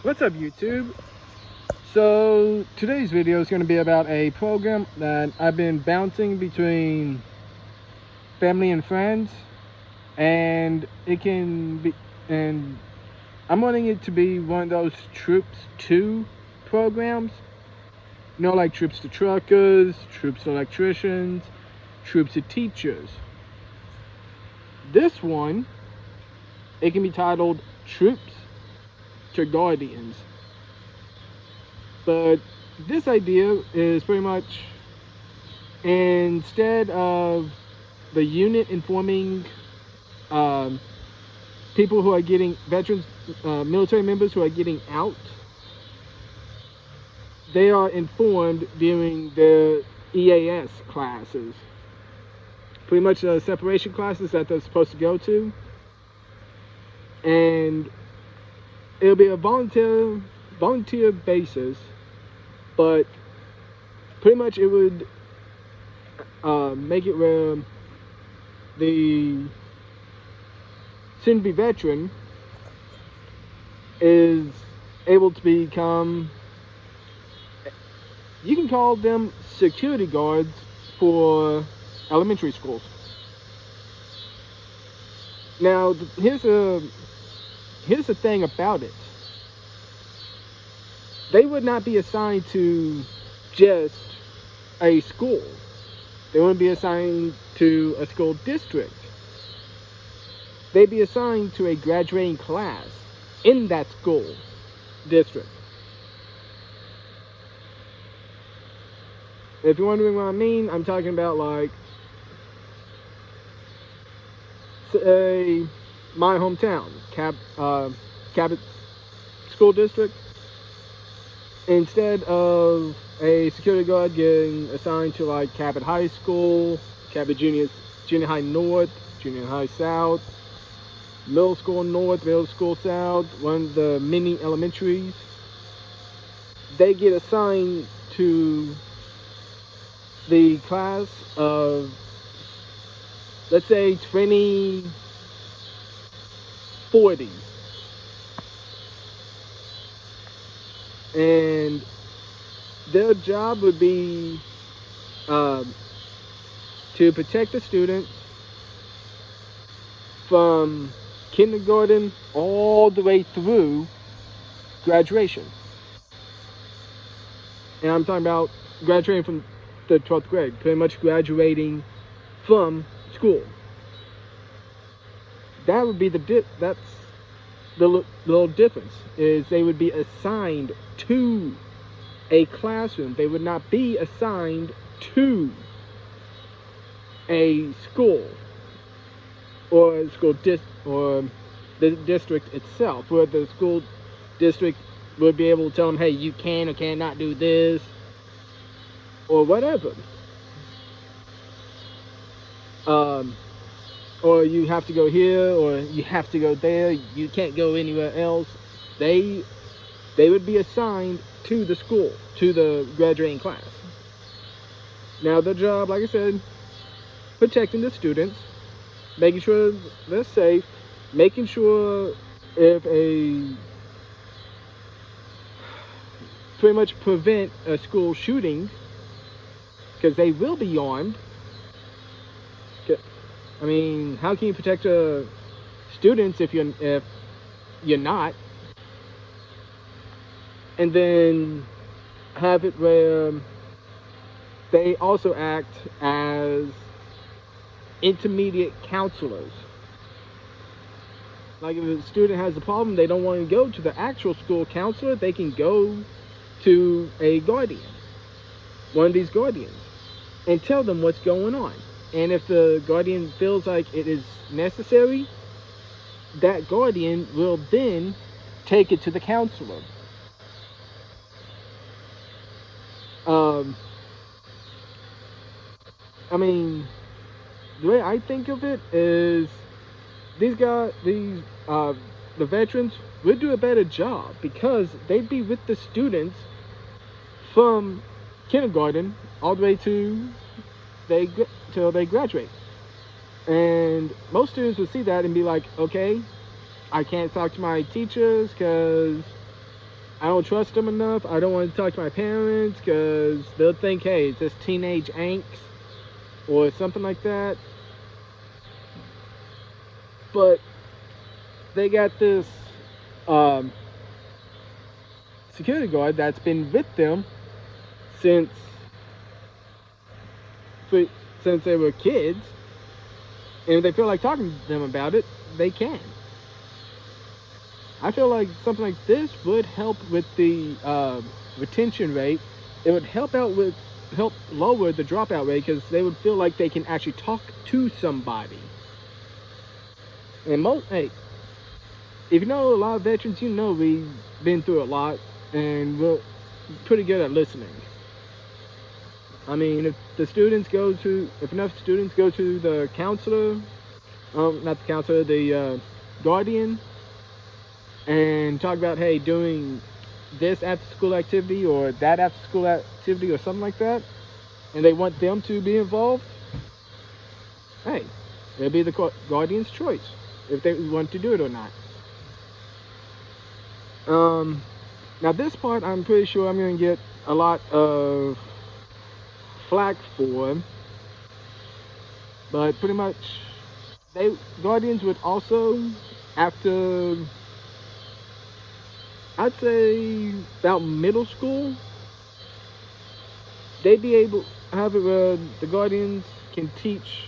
What's up, YouTube? So today's video is going to be about a program that I've been bouncing between family and friends, and I'm wanting it to be one of those Troops 2 programs. You know, like Troops to Truckers, Troops to Electricians, Troops to Teachers. This one, it can be titled Troops to Guardians. But this idea is pretty much, instead of the unit informing people who are getting veterans, military members who are getting out, they are informed during their EAS classes. Pretty much the separation classes that they're supposed to go to. And it'll be a volunteer basis, but pretty much it would make it where the soon-to-be veteran is able to become, you can call them security guards for elementary schools. Now, here's the thing about it. They would not be assigned to just a school. They wouldn't be assigned to a school district. They'd be assigned to a graduating class in that school district. If you're wondering what I mean, I'm talking about, like, say, my hometown, Cabot School District. Instead of a security guard getting assigned to, like, Cabot High School, Cabot Junior High North, Junior High South, Middle School North, Middle School South, one of the mini elementaries, they get assigned to the class of, let's say, 2040. And their job would be to protect the students from kindergarten all the way through graduation. And I'm talking about graduating from the 12th grade, pretty much graduating from school. That would be that's the little difference, is they would be assigned to a classroom. They would not be assigned to a school or or the district itself, where the school district would be able to tell them, hey, you can or cannot do this or whatever. Or you have to go here, or you have to go there, you can't go anywhere else. They would be assigned to the school, to the graduating class. Now their job, like I said, protecting the students, making sure they're safe, making sure if pretty much prevent a school shooting, because they will be armed. I mean, how can you protect students if you're not? And then have it where they also act as intermediate counselors. Like, if a student has a problem, they don't want to go to the actual school counselor, they can go to a guardian, one of these guardians, and tell them what's going on. And if the guardian feels like it is necessary, that guardian will then take it to the counselor. I mean, the way I think of it is, the veterans would do a better job, because they'd be with the students from kindergarten all the way till they graduate. And most students would see that and be like, okay, I can't talk to my teachers because I don't trust them enough. I don't want to talk to my parents because they'll think, hey, it's just teenage angst or something like that. But they got this um, security guard that's been with them since since they were kids, and if they feel like talking to them about it, they can. I feel like something like this would help with the retention rate. It would help lower the dropout rate because they would feel like they can actually talk to somebody. And hey, if you know a lot of veterans, you know we've been through a lot, and we're pretty good at listening. I mean, if enough students go to the counselor, not the counselor, the guardian, and talk about, hey, doing this after school activity or that after school activity or something like that, and they want them to be involved, hey, it'll be the guardian's choice if they want to do it or not. Now this part, I'm pretty sure I'm going to get a lot of flack for, but pretty much guardians would also, after I'd say about middle school, they'd be able have it where the guardians can teach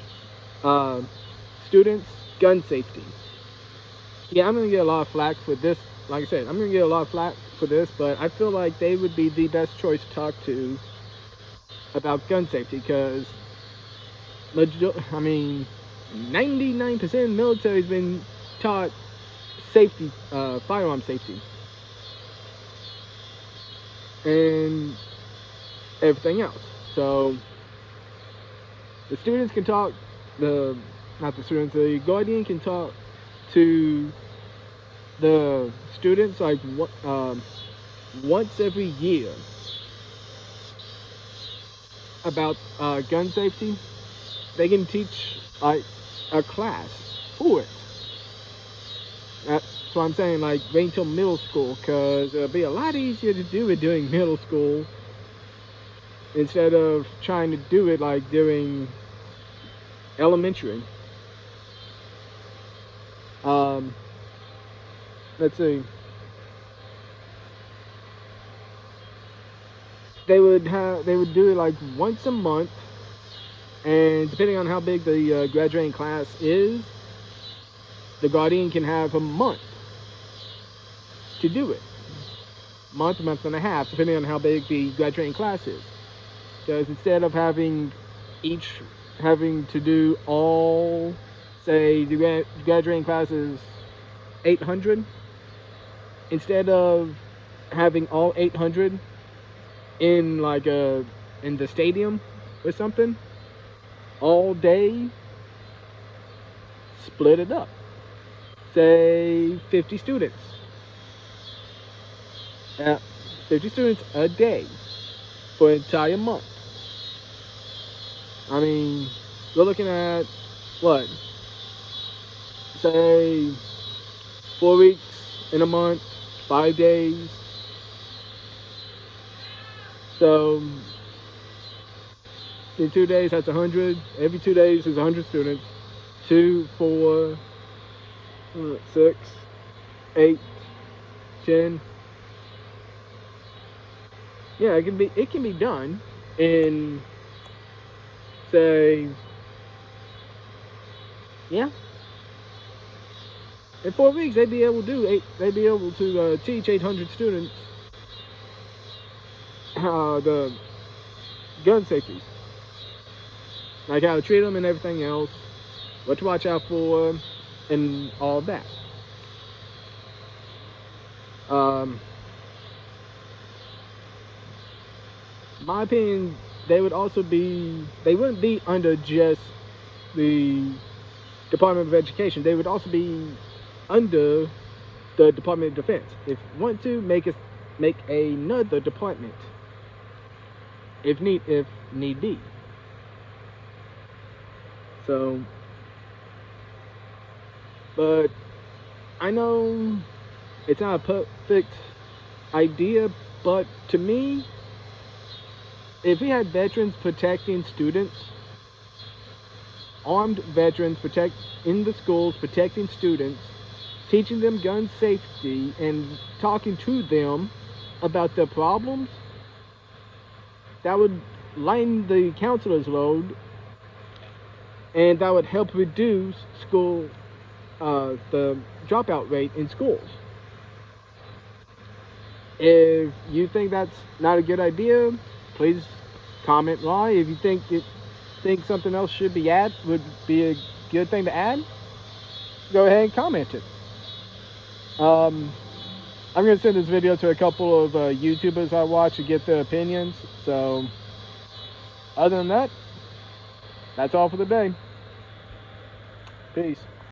uh, students gun safety. Yeah, I'm gonna get a lot of flack for this. Like I said, I'm gonna get a lot of flack for this, but I feel like they would be the best choice to talk to about gun safety because, I mean, 99% of the military has been taught safety, firearm safety, and everything else. So the students can talk, not the students, the guardian can talk to the students like once every year about gun safety. They can teach like a class for it. That's what I'm saying, like wait until middle school, because it'll be a lot easier to do it during middle school instead of trying to do it like during elementary. Let's see. They would do it like once a month, and depending on how big the graduating class is, the guardian can have a month to do it. Month and a half, depending on how big the graduating class is. Because instead of having to do all, say the graduating class is 800, instead of having all 800 in like in the stadium or something all day, split it up. Say 50 students. 50 students a day for an entire month. I mean, we're looking at what? Say 4 weeks in a month, 5 days. So in 2 days, that's 100. Every 2 days is 100 students. 2, 4, 6, 8, 10. Yeah, it can be done in, say, yeah, in 4 weeks they'd be able to teach 800 students the gun safety, like how to treat them and everything else, what to watch out for, and all that. My opinion, they wouldn't be under just the Department of Education. They would also be under the Department of Defense. If you want to make another department, if need be. So, but I know it's not a perfect idea, but to me, if we had veterans protecting students, armed veterans protect in the schools, protecting students, teaching them gun safety and talking to them about their problems, that would lighten the counselor's load, and that would help reduce the dropout rate in schools. If you think that's not a good idea, please comment why. If you think something else would be a good thing to add, go ahead and comment it. I'm gonna send this video to a couple of YouTubers I watch to get their opinions. So, other than that, that's all for the day. Peace.